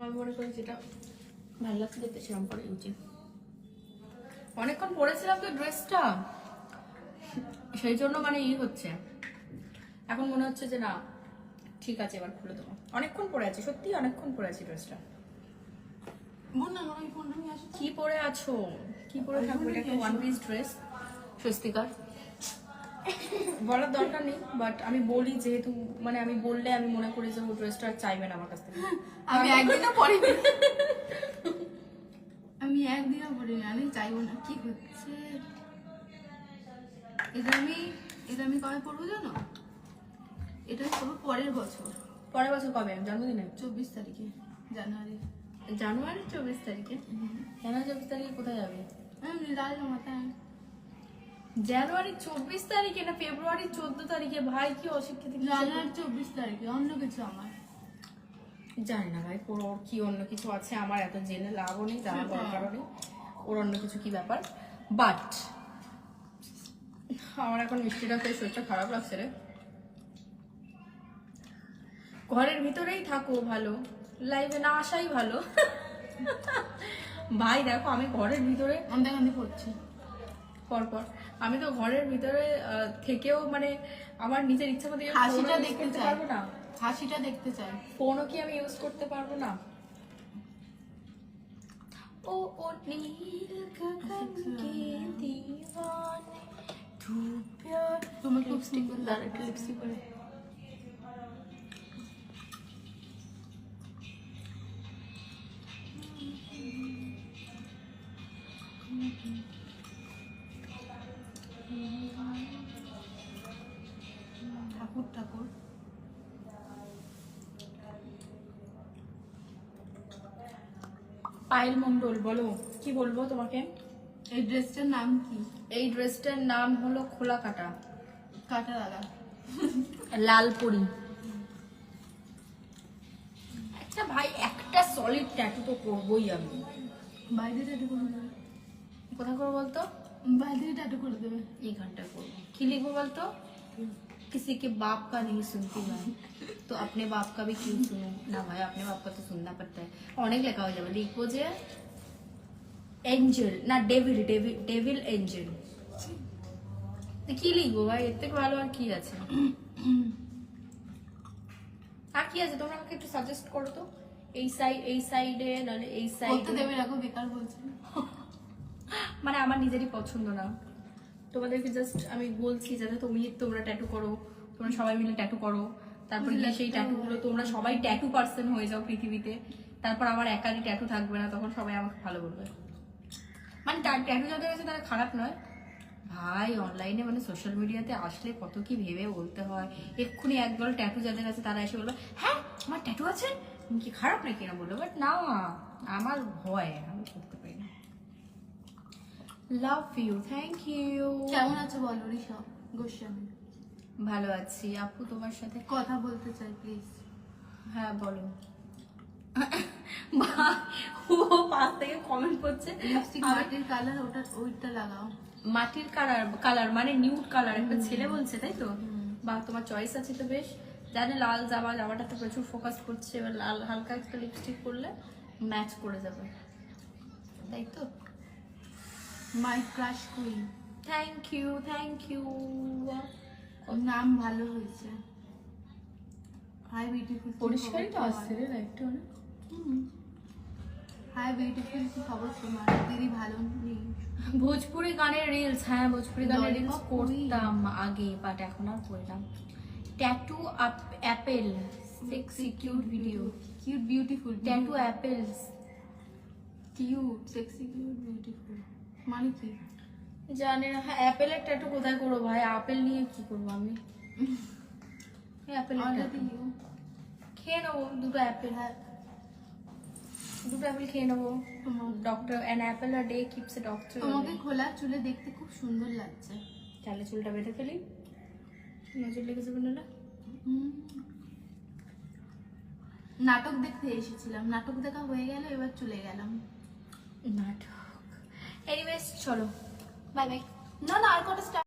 আমি মনে করি যেটা ভালো লাগছে দেখতে সেরকম করে উচিত। অনেকক্ষণ পরেছিলাম তো ড্রেসটা, সেই জন্য মানে হচ্ছে, এখন মনে হচ্ছে যে না ঠিক আছে এবার খুলে দেবো। অনেকক্ষণ পরে আছি, সত্যি অনেকক্ষণ পরে আছি ড্রেসটা। কি পরে আছো? কি পরে থাকবো? এটা একটা ওয়ান পিস ড্রেস। স্বস্তিকার বলার দরকার নেই, বাট আমি বলি যেহেতু, মানে আমি বললে আমি মনে করি যে ও ড্রেসটা চাইবে না আমার কাছ থেকে। আমি একদিনও পরিনি, আমি একদিনও পরিনি, আমি চাইবো না। কি হচ্ছে এটা? আমি কবে পড়বো জানো? এটা পড়বো পরের বছর। পরের বছর কবে? জন্মদিনে 24 তারিখে জানুয়ারি। জানুয়ারি 24 তারিখে? জানুয়ারি 24 তারিখে কোথায় যাবে? মাথায় জানুয়ারি 24 তারিখে না ফেব্রুয়ারি 14 তারিখে? ভাই কি অশিক্ষিত! জানুয়ারি 24 তারিখে। অন্য কিছু আমার জানি না ভাই, ওর কি অন্য কিছু আছে, আমার এত জেনে লাভও নেই, জানার দরকারও নেই ওর অন্য কিছু কি ব্যাপার। বাট আমার এখন মিষ্টিটা খেয়ে শরীরটা খারাপ লাগছে রে। ঘরের ভিতরেই থাকো ভালো, লাইভে না আসাই ভালো। ভাই দেখো আমি ঘরের ভিতরে কান্দি পড়ছি পরপর, আমি তো ঘরের ভিতরে থেকেও মানে আমার নিজের ইচ্ছা মতো হাসিটা দেখতে চাই, পারবো না, হাসিটা দেখতে চাই। ফোনও কি আমি ইউজ করতে পারবো না? ও ও নীল গগন কে दीवाने तू प्यार। তুমি লিপস্টিক ডাইরেক্ট লিপস্টিক করে ঠাকুর ঠাকুর। পায়েল মন্ডল, বলো কি বলবো তোমাকে? এই ড্রেসটার নাম কি? এই ড্রেসটার নাম হলো খোলা কাটা, কাটা লাগা লাল পরি। একটা ভাই একটা সলিড ট্যাটু তো করবোই আমি। বাইরে ট্যাটু করে দেবে। কোথায় করবো বলতো? বাইরে ট্যাটু করে দেবে। এই ঘন্টা করবো। কি লিখবো বলতো? किसी के बाप का नहीं सुनती मैं तो अपने बाप का भी क्यों सुनूं ना भाई, अपने बाप का तो सुनना पड़ता है। অনেক লেখা হয়ে যাবে, লিখবো যে এঞ্জেল না ডেভিল, ডেভিল এঞ্জেল। কি লিখবো ভাই? এর থেকে ভালো আর কি আছে? আর কি আছে তোমরা আমাকে একটু সাজেস্ট করো তো। এই সাইডে নালে এই করতে সাইডে দেবে, রাখো, বেকার বলছে। মানে আমার নিজেরই পছন্দ না, তোমাদেরকে জাস্ট আমি বলছি যাতে তোমরা ট্যাটু করো, তোমরা সবাই মিলে ট্যাটু করো, তারপর গিয়ে সেই ট্যাটুগুলো তোমরা সবাই ট্যাটু পার্সন হয়ে যাও পৃথিবীতে, তারপর আমার একারই ট্যাটু থাকবে না, তখন সবাই আমাকে ভালো বলবে। মানে ট্যাটু যাদের আছে তারা খারাপ নয় ভাই, অনলাইনে মানে সোশ্যাল মিডিয়াতে আসলে কত কি ভেবে বলতে হয়। এক্ষুনি একদল ট্যাটু যাদের আছে তারা এসে বলবে হ্যাঁ আমার ট্যাটু আছে, তুমি কি খারাপ নাকি না বললো, বাট না আমার ভয়, আমি করতে পারি না। Love you, thank you. কেমন আছো বলো ঋষভ গোস্বামী? ভালো আছি আপু, তোমার সাথে কথা বলতে চাই প্লিজ। হ্যাঁ বলো। ও পাশ থেকে কমেন্ট করছে লিপস্টিক মাটির কালার, ওইটা লাগাও। মাটির কালার মানে নিউড কালার একটা ছেলে বলছে, তাই তো? বা তোমার চয়েস আছে তো বেশ। জানে লাল জামাটা তো প্রচুর ফোকাস করছে, এবার লাল হালকা একটা লিপস্টিক করলে ম্যাচ করে যাবে, তাই তো? My crush queen. Thank you. নাম ভালো হয়েছে। Hi beautiful. পরিষ্কারই তো আসছে রে লাইটটা অনেক। হাই বিউটিফুল, কি খবর তোমার? দিদি ভালো নেই। ভোজপুরি গানের রিলস, হ্যাঁ ভোজপুরি গানের রিলস Lollipop করতাম আগে, বাট এখন আর করি না। Tattoo Apple sexy cute video. Cute beautiful. Tattoo apples cute sexy cute beautiful মানে কি জানি না। হ্যাঁ অ্যাপেলের ট্যাটু কোথায় করবো ভাই? আপেল নিয়ে কি করবো আমি? অ্যাপেলের ট্যাটু খেয়ে নেবো, দুটো অ্যাপেল খেয়ে নেবো। Doctor an Apple a day keeps a doctor. তোমাকে খোলা চুলে দেখতে খুব সুন্দর লাগছে। তাহলে চুলটা বেঁধে ফেলি, নজর লেগে যাবে না? নাটক দেখতে এসেছিলাম, নাটক দেখা হয়ে গেল, এবার চলে গেলাম। নাটক। এনিওয়েজ চলো, বাই বাই। না আর কটা